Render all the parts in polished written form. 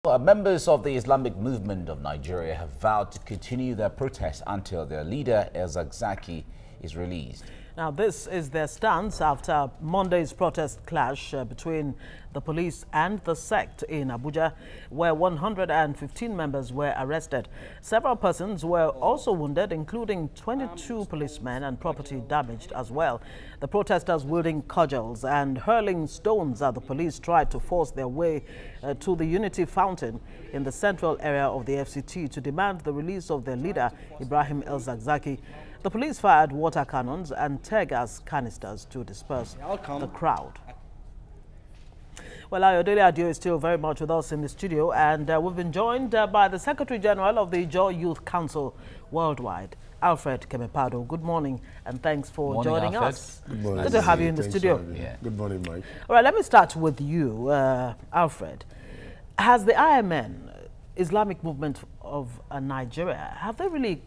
Members of the Islamic movement of Nigeria have vowed to continue their protest until their leader, Zakzaky, is released. Now, this is their stance after Monday's protest clash between the police and the sect in Abuja, where 115 members were arrested. Several persons were also wounded, including 22 policemen, and property damaged as well. The protesters wielding cudgels and hurling stones at the police tried to force their way to the Unity Fountain in the central area of the FCT to demand the release of their leader, Ibrahim El-Zakzaky. The police fired water cannons and tear gas canisters to disperse the crowd. Well, Ayodele Adio is still very much with us in the studio, and we've been joined by the Secretary General of the Joy Youth Council Worldwide, Alfred Kemepado. Good morning, and thanks for joining us. Good morning. Good to have you in the studio. Yeah. Good morning, Mike. All right, let me start with you, Alfred. Has the IMN, Islamic Movement of Nigeria, have they really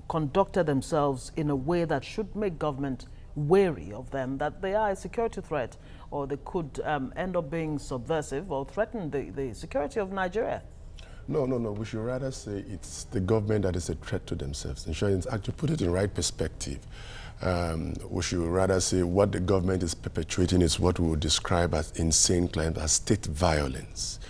conducted themselves in a way that should make government wary of them, that they are a security threat, or they could end up being subversive or threaten the security of Nigeria? No. We should rather say it's the government that is a threat to themselves. Insurance, actually put it in right perspective. We should rather say what the government is perpetuating is what we would describe as insane claims, as state violence.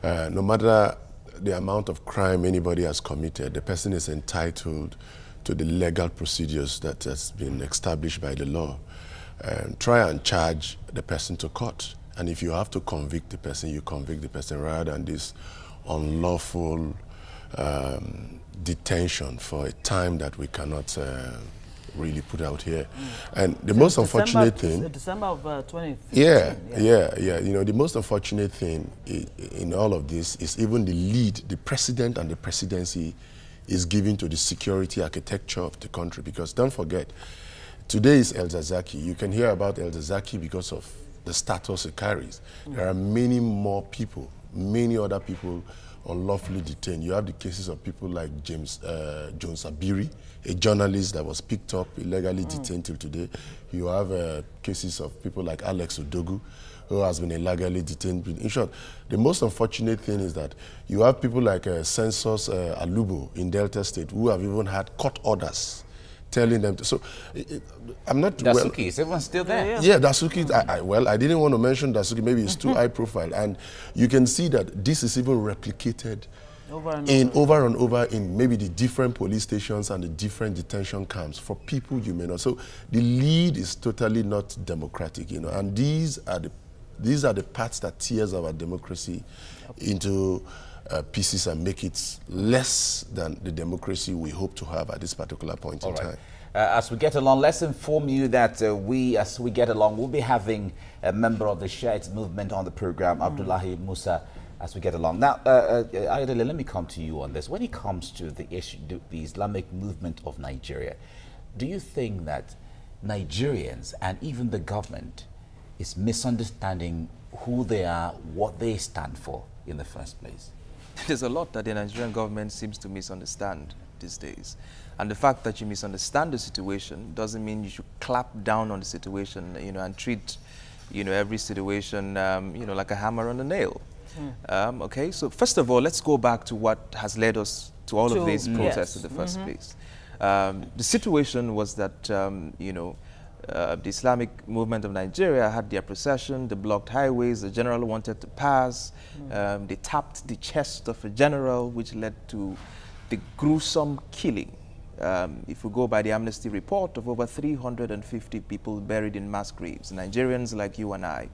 No matter the amount of crime anybody has committed, the person is entitled to the legal procedures that has been established by the law. Try and charge the person to court. And if you have to convict the person, you convict the person, rather than this unlawful detention for a time that we cannot really put out here. And the most unfortunate thing... December of 2015. Yeah. You know, the most unfortunate thing in all of this is even the lead, the president and the presidency is given to the security architecture of the country. Because don't forget, today is El-Zakzaky. You can hear about El-Zakzaky because of the status it carries. There are many more people, many other people unlawfully detained. You have the cases of people like Jones Abiri, a journalist that was picked up, illegally detained till today. You have cases of people like Alex Odogu, who has been illegally detained. In short, the most unfortunate thing is that you have people like Census Alubo in Delta State, who have even had court orders telling them to. So, I'm not... Dasuki, is everyone still there? Yeah, Dasuki, I didn't want to mention Dasuki, maybe it's too high profile. And you can see that this is even replicated over and over in maybe the different police stations and the different detention camps for people you may not. So the lead is totally not democratic, you know, and these are the parts that tears our democracy into pieces and make it less than the democracy we hope to have at this particular point in time. As we get along, let's inform you that as we get along, we'll be having a member of the Shiite movement on the program, Abdullahi Musa, as we get along. Now, Ayodele, let me come to you on this. When it comes to the issue, the Islamic movement of Nigeria, do you think that Nigerians and even the government is misunderstanding who they are, what they stand for in the first place? There's a lot that the Nigerian government seems to misunderstand these days. And the fact that you misunderstand the situation doesn't mean you should clap down on the situation, you know, and treat, you know, every situation, you know, like a hammer on a nail. Okay, so first of all, let's go back to what has led us to all of these protests in the first place. The situation was that, you know, the Islamic movement of Nigeria had their procession, they blocked highways, the general wanted to pass, they tapped the chest of a general, which led to the gruesome killing. If we go by the Amnesty report, of over 350 people buried in mass graves, Nigerians like you and I.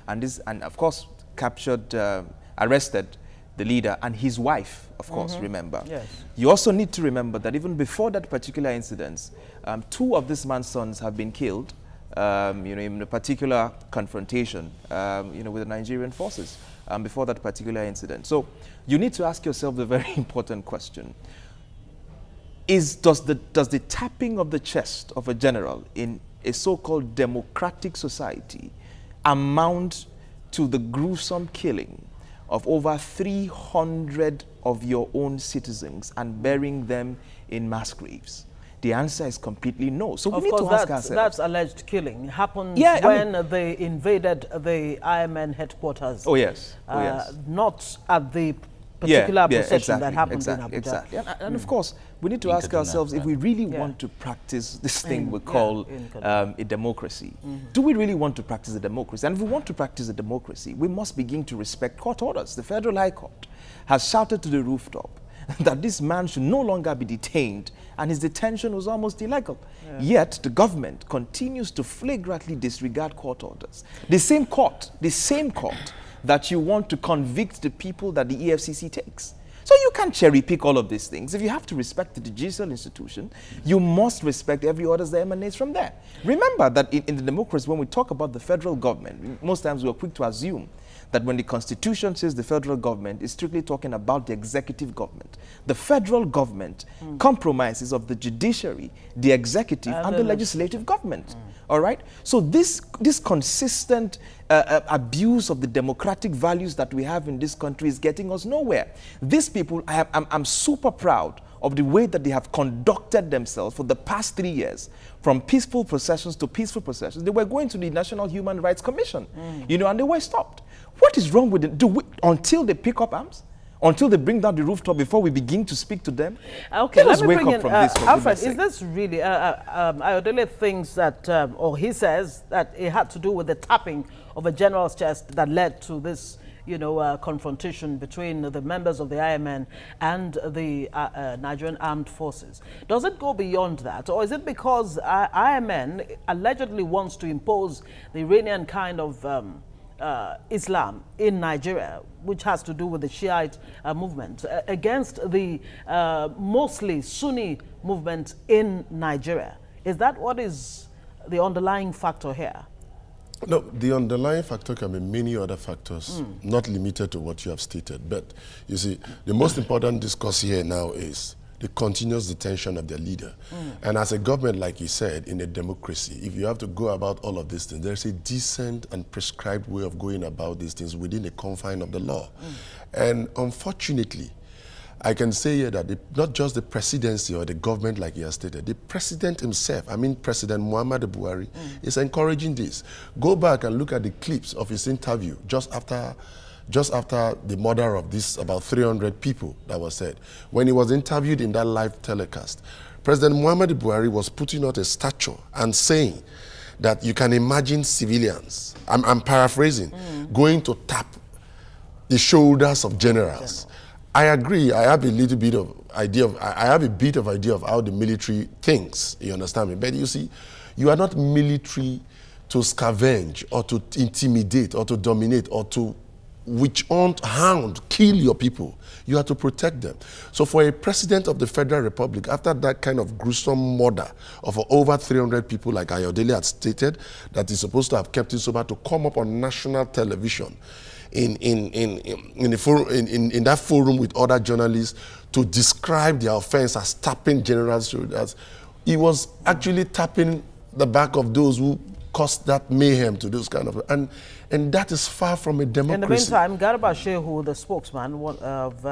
And this, and of course, captured, arrested the leader and his wife, of course, remember. Yes. You also need to remember that even before that particular incident, two of this man's sons have been killed, you know, in a particular confrontation, you know, with the Nigerian forces before that particular incident. So you need to ask yourself the very important question. Does the tapping of the chest of a general in a so-called democratic society amount to the gruesome killing of over 300 of your own citizens and burying them in mass graves? The answer is completely no. So we Of need course, to ask ourselves. that's alleged killing happened Yeah, when they invaded the IMN headquarters. Oh, yes. Oh, yes. Not at the particular procession that happened in Abuja. Exactly. And of course, we need to ask ourselves if we really want to practice this thing we call a democracy. Do we really want to practice a democracy? And if we want to practice a democracy, we must begin to respect court orders. The Federal High Court has shouted to the rooftop that this man should no longer be detained, and his detention was almost illegal. Yet the government continues to flagrantly disregard court orders. The same court that you want to convict the people that the EFCC takes. So you can't cherry pick all of these things. If you have to respect the judicial institution, you must respect every order that emanates from there. Remember that in the democracy, when we talk about the federal government, most times we are quick to assume that when the Constitution says the federal government, is strictly talking about the executive government. The federal government compromises of the judiciary, the executive, and the legislative government. All right? So this consistent abuse of the democratic values that we have in this country is getting us nowhere. These people, I'm super proud of the way that they have conducted themselves for the past 3 years, from peaceful processions to peaceful processions. They were going to the National Human Rights Commission, you know, and they were stopped. What is wrong with it? Until they pick up arms? Until they bring down the rooftop before we begin to speak to them? Okay, let us wake up from this. Alfred, is this really, Ayodele thinks that, or he says that it had to do with the tapping of a general's chest that led to this, you know, confrontation between the members of the IMN and the Nigerian Armed Forces. Does it go beyond that? Or is it because IMN allegedly wants to impose the Iranian kind of Islam in Nigeria, which has to do with the Shiite movement, against the mostly Sunni movement in Nigeria? Is that what is the underlying factor here? No, the underlying factor can be many other factors, not limited to what you have stated. But you see, the most important discourse here now is the continuous detention of their leader. And as a government, like you said, in a democracy, if you have to go about all of these things, there's a decent and prescribed way of going about these things within the confine of the law. And unfortunately, I can say here that not just the presidency or the government, like you have stated, the president himself, I mean President Muhammadu Buhari, is encouraging this. Go back and look at the clips of his interview just after the murder of this about 300 people that was said. When he was interviewed in that live telecast, President Muhammadu Buhari was putting out a statue and saying that you can imagine civilians, I'm paraphrasing, going to tap the shoulders of generals. I agree. I have a little bit of idea of, I have a bit of idea of how the military thinks, you understand me? But you see, you are not military to scavenge or to intimidate or to dominate or to hound, kill your people. You have to protect them. So for a president of the Federal Republic, after that kind of gruesome murder of over 300 people, like Ayodele had stated, that is supposed to have kept him sober, to come up on national television in that forum with other journalists to describe the offense as tapping generals' shoulders, he was actually tapping the back of those who caused that mayhem to those kind of, and that is far from a democracy. In the meantime, Garba Shehu, the spokesman of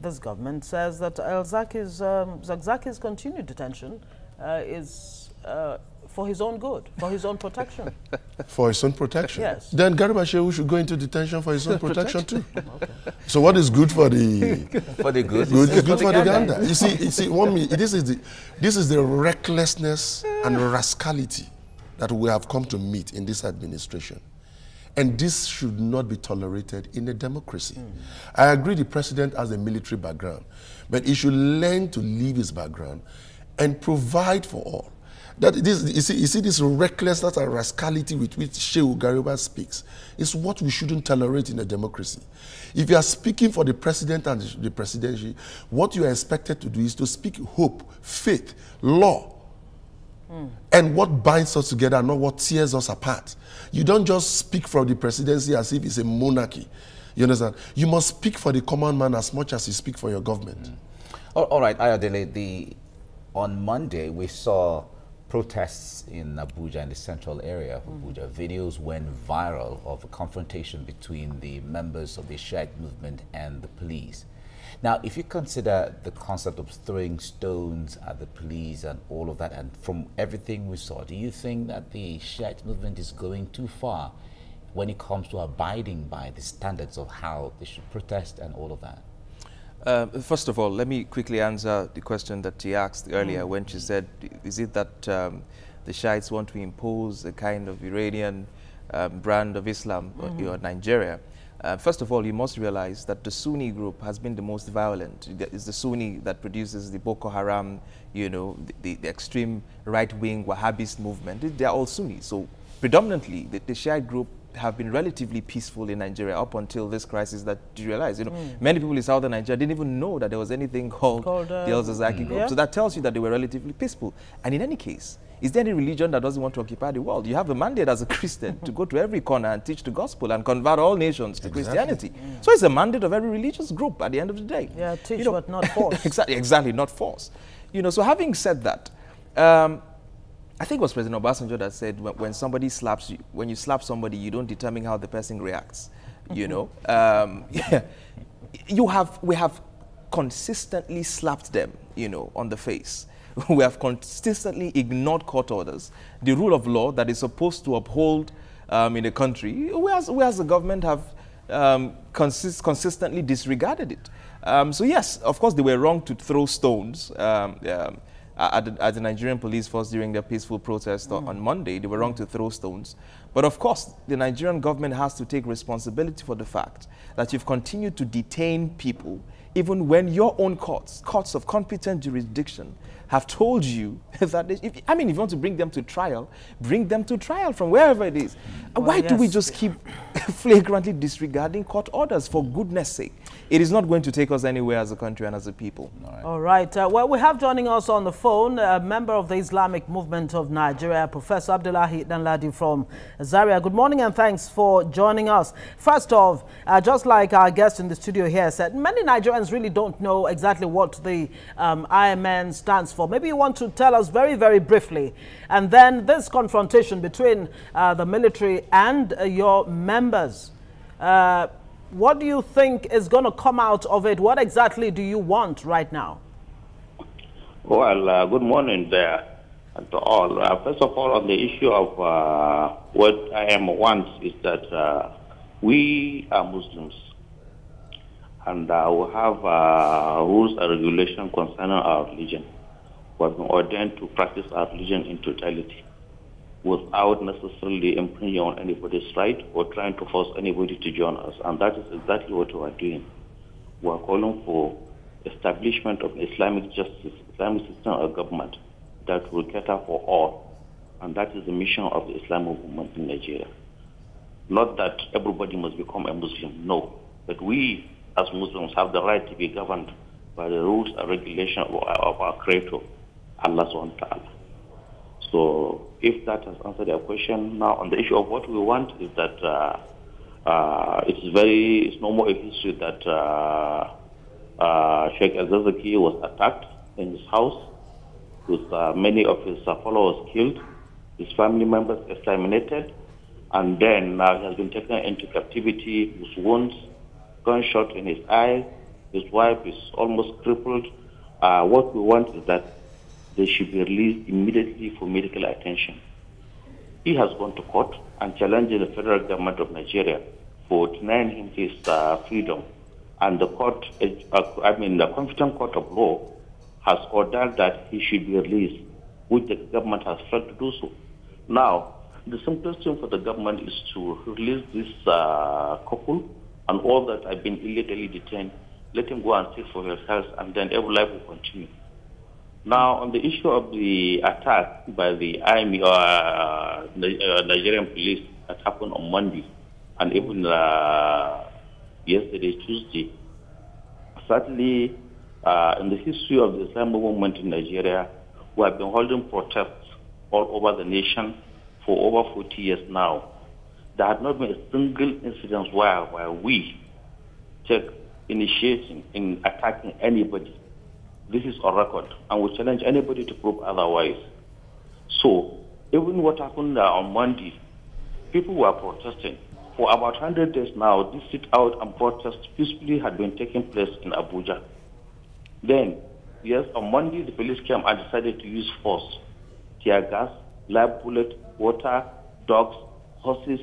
this government, says that Zakzaky's continued detention is for his own good, for his own protection. For his own protection? Yes. Then Garba Shehu should go into detention for his own protection too. Okay. So what is good for the... for the good? Good is good for the gander. You see, this is the recklessness and rascality that we have come to meet in this administration. And this should not be tolerated in a democracy. I agree the president has a military background, but he should learn to leave his background and provide for all. You see this recklessness and rascality with which Shehu Garba speaks is what we shouldn't tolerate in a democracy. If you are speaking for the president and the presidency, what you are expected to do is to speak hope, faith, law, and what binds us together, not what tears us apart. You don't just speak for the presidency as if it's a monarchy. You understand? You must speak for the common man as much as you speak for your government. All right, Ayodele, on Monday we saw protests in Abuja, in the central area of Abuja. Videos went viral of a confrontation between the members of the Shiite movement and the police. Now, if you consider the concept of throwing stones at the police and all of that, and from everything we saw, do you think that the Shiite movement is going too far when it comes to abiding by the standards of how they should protest and all of that? First of all, let me quickly answer the question that she asked earlier when she said, is it that the Shiites want to impose a kind of Iranian brand of Islam or Nigeria? First of all, you must realize that the Sunni group has been the most violent. It's the Sunni that produces the Boko Haram, you know, the extreme right-wing Wahhabist movement. They're all Sunni. So predominantly, the Shiite group have been relatively peaceful in Nigeria up until this crisis that you realize. You know, many people in southern Nigeria didn't even know that there was anything called the Zakzaky group. Yeah. So that tells you that they were relatively peaceful. And in any case, is there any religion that doesn't want to occupy the world? You have a mandate as a Christian to go to every corner and teach the gospel and convert all nations to Christianity. So it's a mandate of every religious group at the end of the day. Yeah, teach but not force. Exactly, not force. You know, so having said that, I think it was President Obasanjo that said when somebody slaps you, when you slap somebody, you don't determine how the person reacts. You know, we have consistently slapped them, you know, on the face. We have consistently ignored court orders, the rule of law that is supposed to uphold in a country. We as the government have consistently disregarded it. So yes, of course, they were wrong to throw stones at the Nigerian police force during their peaceful protest on Monday. They were wrong to throw stones. But of course, the Nigerian government has to take responsibility for the fact that you've continued to detain people even when your own courts of competent jurisdiction have told you that, if you want to bring them to trial from wherever it is. Well, why do we just keep flagrantly disregarding court orders, for goodness sake? It is not going to take us anywhere as a country and as a people. All right. Well, we have joining us on the phone a member of the Islamic Movement of Nigeria, Professor Abdullahi Danladi from Zaria. Good morning and thanks for joining us. First off, just like our guest in the studio here said, many Nigerians really don't know exactly what the IMN stands for. Maybe you want to tell us very, very briefly. And then this confrontation between the military and your members, what do you think is going to come out of it? What exactly do you want right now? Well, good morning there to all. First of all, on the issue of what IM wants is that we are Muslims, and we have rules and regulations concerning our religion. We have been ordained to practice our religion in totality, without necessarily impinging on anybody's right or trying to force anybody to join us. And that is exactly what we are doing. We are calling for establishment of Islamic justice, Islamic system of government that will cater for all. And that is the mission of the Islamic movement in Nigeria. Not that everybody must become a Muslim, no. But we, as Muslims, have the right to be governed by the rules and regulations of our Creator, Allah subhanahu wa ta'ala. So if that has answered your question, now on the issue of what we want is that it's no more a history that Sheikh Zakzaky was attacked in his house with many of his followers killed, his family members exterminated, and then he has been taken into captivity with wounds, gunshot in his eye. His wife is almost crippled. What we want is that they should be released immediately for medical attention. He has gone to court and challenged the federal government of Nigeria for denying him his freedom. And the court, the competent court of law has ordered that he should be released, which the government has failed to do so. Now, the simplest thing for the government is to release this couple and all that have been illegally detained, let him go and seek for his health, and then every life will continue. Now, on the issue of the attack by the army or Nigerian police that happened on Monday and even yesterday, Tuesday, certainly in the history of the Islamic movement in Nigeria, we have been holding protests all over the nation for over 40 years now. There had not been a single incident where we take initiating in attacking anybody. This is on record, and we challenge anybody to prove otherwise. So, even what happened on Monday, people were protesting For about 100 days now, this sit-out and protest peacefully had been taking place in Abuja. Then, yes, on Monday, the police came and decided to use force, tear gas, live bullet, water, dogs, horses,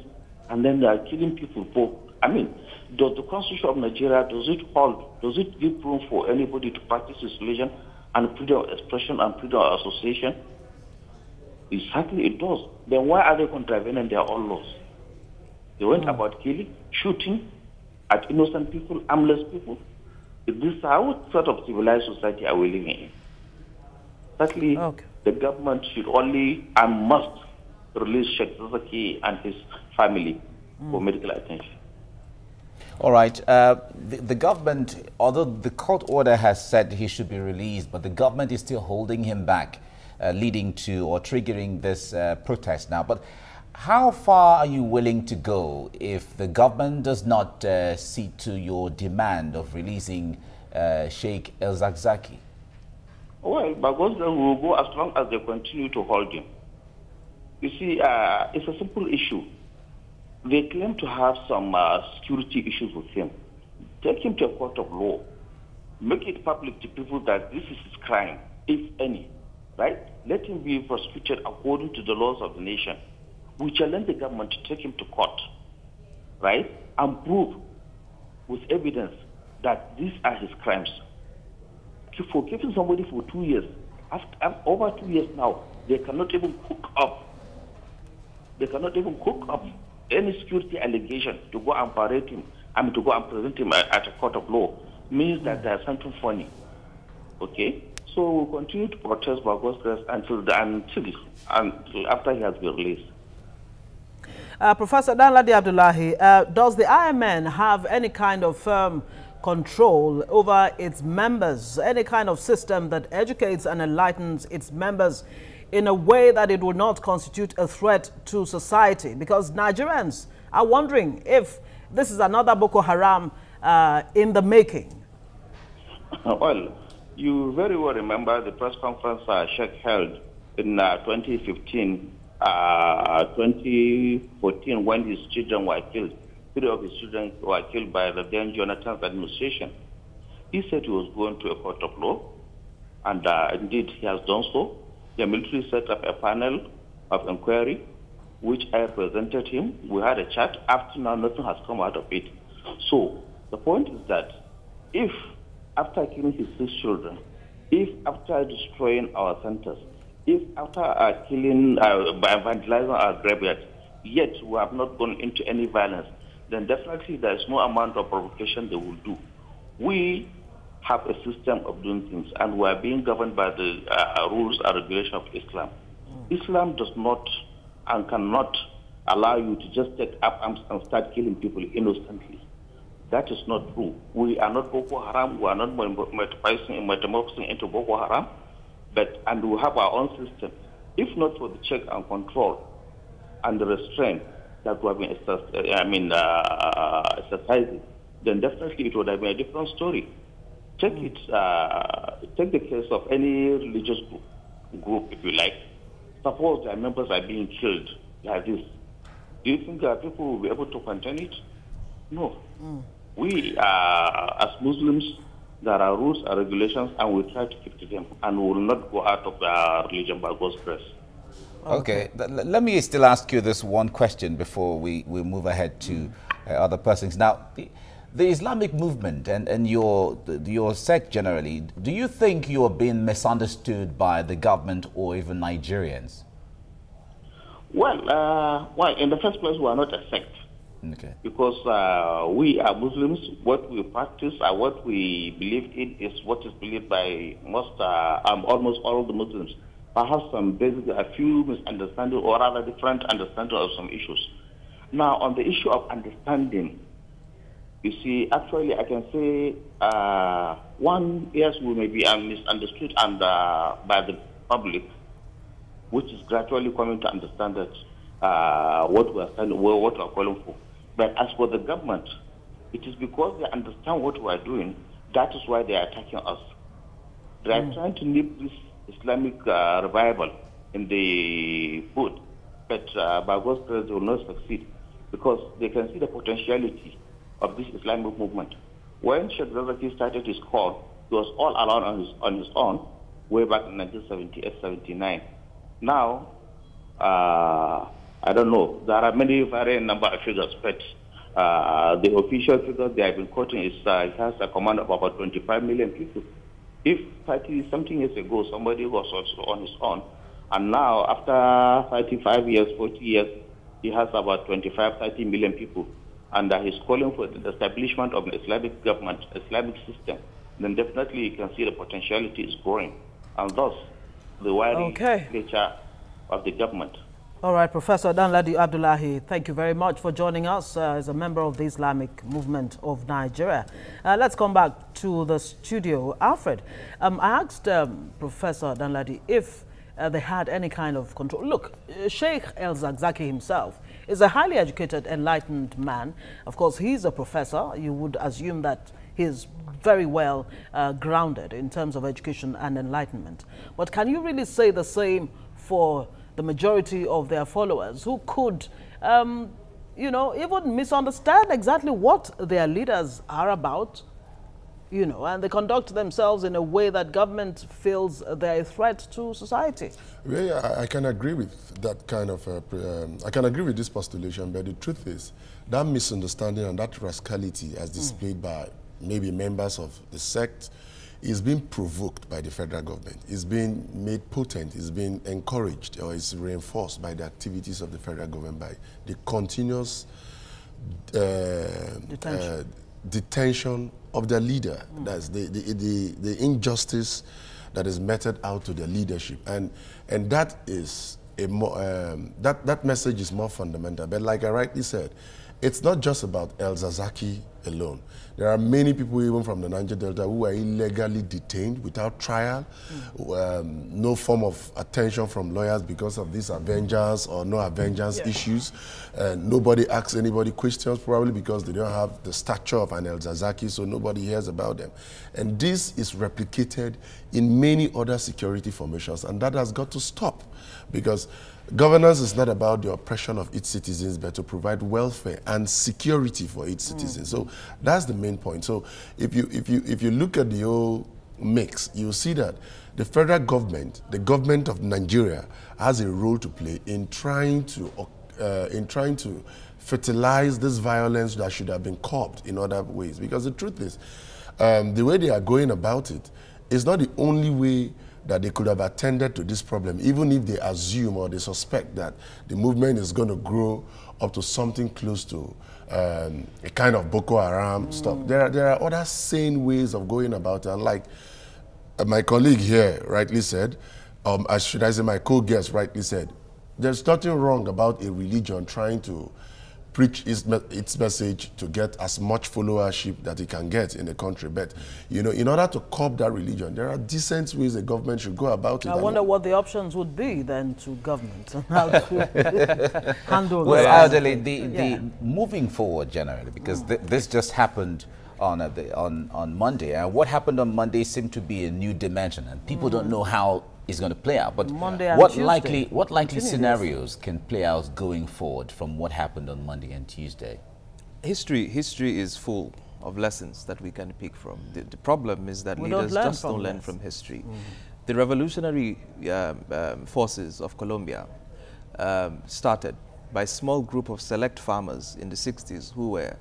and then they are killing people. I mean, does the Constitution of Nigeria, does it give room for anybody to practice his religion and freedom of expression and freedom of association? Exactly, it does. Then why are they contravening their own laws? They went about killing, shooting at innocent people, harmless people. Is this what sort of civilized society are we living in? Certainly, the government should only and must release Sheikh Zakzaky and his family for medical attention. All right. The government, although the court order has said he should be released, but the government is still holding him back, leading to or triggering this protest now. But how far are you willing to go if the government does not see to your demand of releasing Sheikh Zakzaky? Well, because they will go as long as they continue to hold him. You see, it's a simple issue. They claim to have some security issues with him. Take him to a court of law. Make it public to people that this is his crime, if any, right? Let him be prosecuted according to the laws of the nation. We challenge the government to take him to court, right? And prove with evidence that these are his crimes. For keeping somebody for 2 years, after over 2 years now, they cannot even cook up. They cannot even cook up any security allegation to go and parade him, to go and present him at a court of law, means that there's something funny. Okay? So we'll continue to protest by God's grace until after he has been released. Professor Danladi Abdullahi, does the IMN have any kind of firm control over its members, any kind of system that educates and enlightens its members in a way that it would not constitute a threat to society? Because Nigerians are wondering if this is another Boko Haram in the making. Well, you very well remember the press conference Sheikh held in 2014 when his children were killed. 3 of his children were killed by the then Jonathan's administration. He said he was going to a court of law, and indeed he has done so. The military set up a panel of inquiry, which I represented him. We had a chat. After now, nothing has come out of it. So the point is that if after killing his 6 children, if after destroying our centers, if after killing, by vandalizing our graveyard, yet we have not gone into any violence, then definitely there is no amount of provocation they will do. We have a system of doing things, and we are being governed by the rules and regulations of Islam. Islam does not and cannot allow you to just take up arms and start killing people innocently. That is not true. We are not Boko Haram. We are not metamorphosing into Boko Haram, and we have our own system. If not for the check and control and the restraint that we have been exercising, then definitely it would have been a different story. Take the case of any religious group, if you like. Suppose their members are being killed like this. Do you think that people will be able to contain it? No. We, as Muslims, there are rules and regulations, and we try to keep to them, and we will not go out of our religion by God's grace. Okay. Let me still ask you this one question before we move ahead to other persons. Now, the Islamic movement and your sect generally, do you think you are being misunderstood by the government or even Nigerians? Well, in the first place, we are not a sect. Okay. Because we are Muslims. What we practice and what we believe in is what is believed by almost all of the Muslims. Perhaps a few misunderstandings or rather different understanding of some issues. Now, on the issue of understanding, you see, actually, I can say yes, we may be misunderstood by the public, which is gradually coming to understand that what we are calling for. But as for the government, it is because they understand what we are doing. That is why they are attacking us. They are trying to nip this Islamic revival in the bud, but by God's grace, they will not succeed. because they can see the potentiality of this Islamic movement. When Sheikh Zakzaky started his call, he was all alone on his own way back in 1978-79. Now, I don't know. There are many varying number of figures, but the official figure they have been quoting is it has a command of about 25 million people. If 30-something years ago somebody was also on his own, and now after 35 years, 40 years, he has about 25-30 million people, and he's calling for the establishment of an Islamic government, Islamic system, then definitely you can see the potentiality is growing, and thus the widening nature of the government. All right, Professor Danladi Abdullahi, thank you very much for joining us as a member of the Islamic Movement of Nigeria. Let's come back to the studio. Alfred, I asked Professor Danladi if they had any kind of control. Look, Sheikh El-Zakzaky himself is a highly educated, enlightened man. Of course, he's a professor. You would assume that he's very well grounded in terms of education and enlightenment. But can you really say the same for the majority of their followers who could, you know, even misunderstand exactly what their leaders are about, you know, and they conduct themselves in a way that government feels they're a threat to society? Well, yeah, I can agree with that kind of, I can agree with this postulation, but the truth is that misunderstanding and that rascality as displayed by maybe members of the sect is being provoked by the federal government. It's being made potent, it's being encouraged, or it's reinforced by the activities of the federal government, by the continuous detention of their leader. That's the injustice that is meted out to their leadership. And that is a more, that message is more fundamental. But like I rightly said, it's not just about El-Zakzaky alone. There are many people even from the Niger Delta who are illegally detained without trial, no form of attention from lawyers because of these avengers or no avengers issues. Nobody asks anybody questions, probably because they don't have the stature of an El-Zakzaky, so nobody hears about them. And this is replicated in many other security formations, and that has got to stop, because governance is not about the oppression of its citizens, but to provide welfare and security for its citizens. So that's the main point. So if you look at the whole mix, you'll see that the federal government, the government of Nigeria, has a role to play in trying to fertilize this violence that should have been curbed in other ways. Because the truth is, the way they are going about it is not the only way that they could have attended to this problem, even if they assume or they suspect that the movement is going to grow up to something close to a kind of Boko Haram stuff. There are other sane ways of going about it. And like my colleague here rightly said, should I say my co-guest rightly said, there's nothing wrong about a religion trying to preach its message to get as much followership that it can get in the country. But, you know, in order to curb that religion, there are decent ways the government should go about it. I wonder what the options would be then to government and how to handle well, elderly, the moving forward generally, because this just happened on Monday, and what happened on Monday seemed to be a new dimension, and people don't know how it's going to play out. But what likely scenarios can play out going forward from what happened on Monday and Tuesday? History is full of lessons that we can pick from. The problem is that leaders just don't learn from history. The revolutionary forces of Colombia started by a small group of select farmers in the 60s who were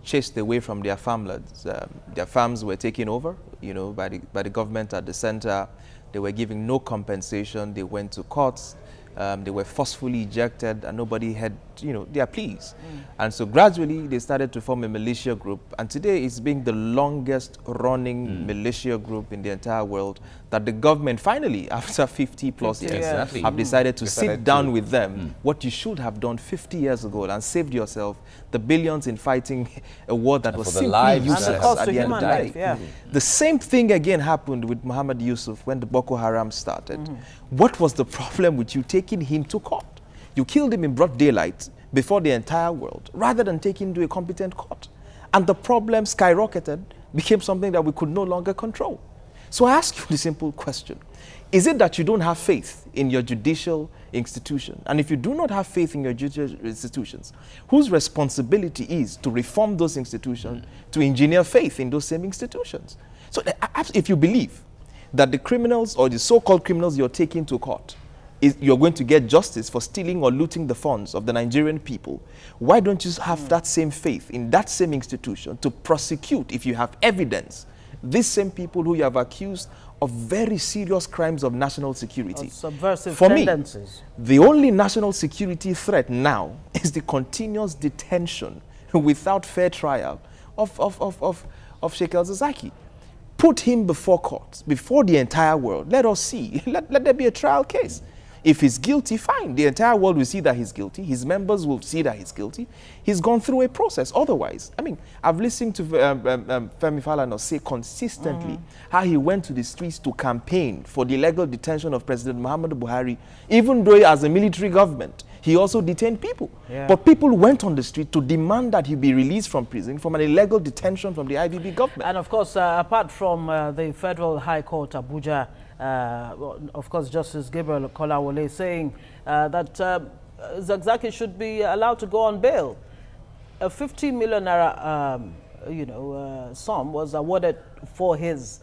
chased away from their farmlands. Their farms were taken over, you know, by the government at the center. They were giving no compensation. They went to courts. They were forcefully ejected, and nobody had, you know, their pleas. And so gradually they started to form a militia group, and today it's being the longest running militia group in the entire world that the government finally, after 50 plus years, have decided to sit down with them. What you should have done 50 years ago and saved yourself the billions in fighting a war that was simply useless at the end of the day. The same thing again happened with Muhammad Yusuf when the Boko Haram started. What was the problem with you taking him to court? You killed him in broad daylight before the entire world, rather than taking him to a competent court. And the problem skyrocketed, became something that we could no longer control. So I ask you the simple question. Is it that you don't have faith in your judicial institution? And if you do not have faith in your judicial institutions, whose responsibility is to reform those institutions, to engineer faith in those same institutions? So if you believe that the criminals or the so-called criminals you're taking to court, you're going to get justice for stealing or looting the funds of the Nigerian people, why don't you have that same faith in that same institution to prosecute, if you have evidence, these same people who you have accused of very serious crimes of national security? Subversive For tendencies. me, the only national security threat now is the continuous detention without fair trial of Sheikh Zakzaky. Put him before court, before the entire world. Let us see. Let there be a trial case. If he's guilty, fine. The entire world will see that he's guilty. His members will see that he's guilty. He's gone through a process. Otherwise, I mean, I've listened to Femi Falana say consistently how he went to the streets to campaign for the illegal detention of President Muhammadu Buhari, even though as a military government, he also detained people. Yeah. But people went on the street to demand that he be released from prison from an illegal detention from the IBB government. And of course, apart from the Federal High Court, Abuja, of course, Justice Gabriel Kolawole saying that Zakzaky should be allowed to go on bail. A 15 million naira, sum was awarded for his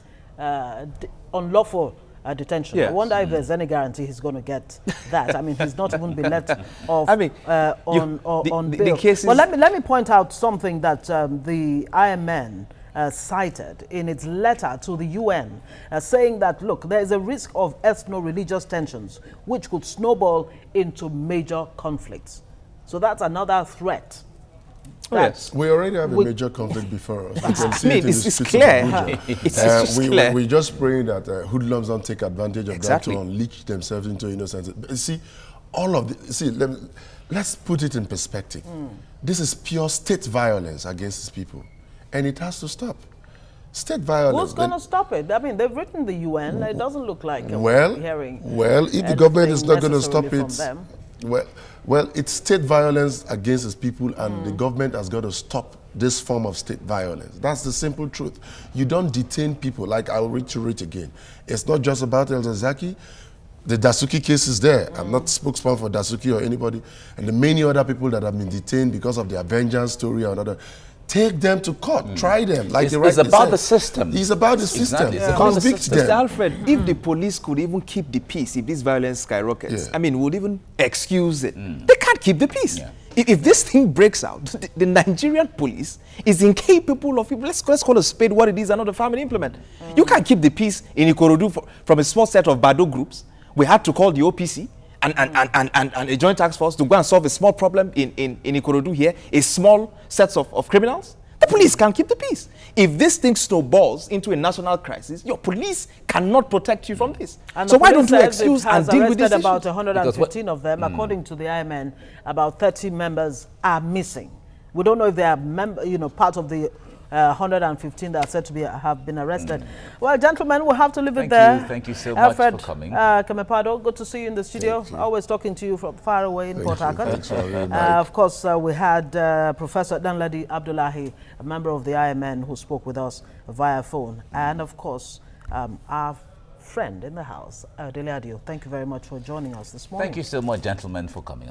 unlawful detention. Yes. I wonder if there's any guarantee he's going to get that. I mean, he's not even been let off on bail. Well, let me point out something that the IMN cited in its letter to the UN, saying that, look, there is a risk of ethno-religious tensions which could snowball into major conflicts. So that's another threat. Yes, we already have a major conflict before us. You can see it in the streets clear. of Abuja. We're just praying that hoodlums don't take advantage of that to unleash themselves into innocence. But see, all of the, let's put it in perspective. This is pure state violence against these people. And it has to stop. State violence. Who's going to stop it? I mean, they've written the UN. It doesn't look like hearing. Well, if the government is not going to stop it, well, it's state violence against its people, and the government has got to stop this form of state violence. That's the simple truth. You don't detain people. Like, I'll reiterate again. It's not just about Zakzaky. The Dasuki case is there. I'm not spokesman for Dasuki or anybody. And the many other people that have been detained because of their vengeance story or another. Take them to court, try them. Like it's about the system. It's about the system. Convict them. Mr. Alfred, if the police could even keep the peace, if this violence skyrockets, I mean, would even excuse it. They can't keep the peace. If this thing breaks out, the Nigerian police is incapable of, let's call a spade what it is and not a family implement. You can't keep the peace in Ikorodu from a small set of Bado groups. We had to call the OPC. And a joint task force to go and solve a small problem in Ikorodu here, a small set of criminals. The police can't keep the peace. If this thing snowballs into a national crisis, your police cannot protect you from this. And so why don't you excuse and deal with this issue? About 115 of them, according to the IMN, about 30 members are missing. We don't know if they are part of the 115 that are said to have been arrested. Well, gentlemen, we'll have to leave it there. Thank you so much for coming. Kamepado, good to see you in the studio. Always talking to you from far away in Port Harcourt. Of course, we had Professor Danladi Abdullahi, a member of the IMN, who spoke with us via phone. And, of course, our friend in the house, Dele Adio. Thank you very much for joining us this morning. Thank you so much, gentlemen, for coming.